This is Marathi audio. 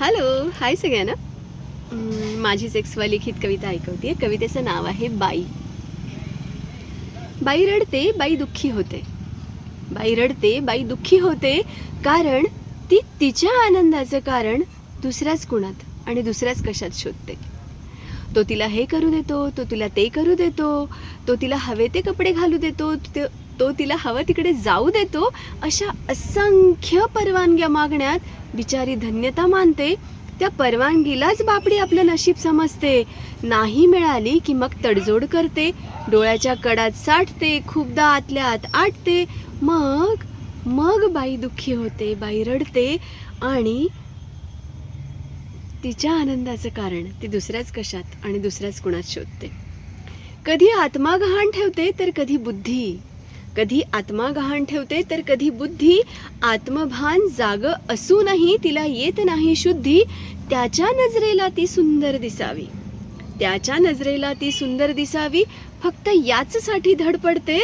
हॅलो, हाय सगळ्यांना. माझीच एक स्वलिखित कविता ऐकवते. कवितेचं नाव आहे बाई. बाई रडते, बाई दुःखी होते. बाई रडते, बाई दुःखी होते, कारण ती तिच्या आनंदाचं कारण दुसऱ्याच कुणात आणि दुसऱ्याच कशात शोधते. तो तिला हे करू देतो, तो तिला ते करू देतो, तो तिला हवे ते कपडे घालू देतो, तो तिला हवं तिकडे जाऊ देतो. अशा असंख्य परवानग्या मागण्यात बिचारी धन्यता मानते. त्या परवानगीलाच बापडी आपलं नशीब समजते. नाही मिळाली की मग तडजोड करते, डोळ्याच्या कडात साठते, खूपदा आतल्या आत आटते. मग मग बाई दुःखी होते, बाई रडते आणि तिच्या आनंदाचं कारण ती दुसऱ्याच कशात आणि दुसऱ्याच कुणात शोधते. कधी आत्मा गहाण ठेवते तर कधी बुद्धी, कधी आत्मा गहाण ठेवते तर कधी बुद्धी. आत्मभान जाग असूनही तिला येत नाही शुद्धी. त्याच्या नजरेला ती सुंदर दिसावी, त्याच्या नजरेला ती सुंदर दिसावी, फक्त याचसाठी धडपडते.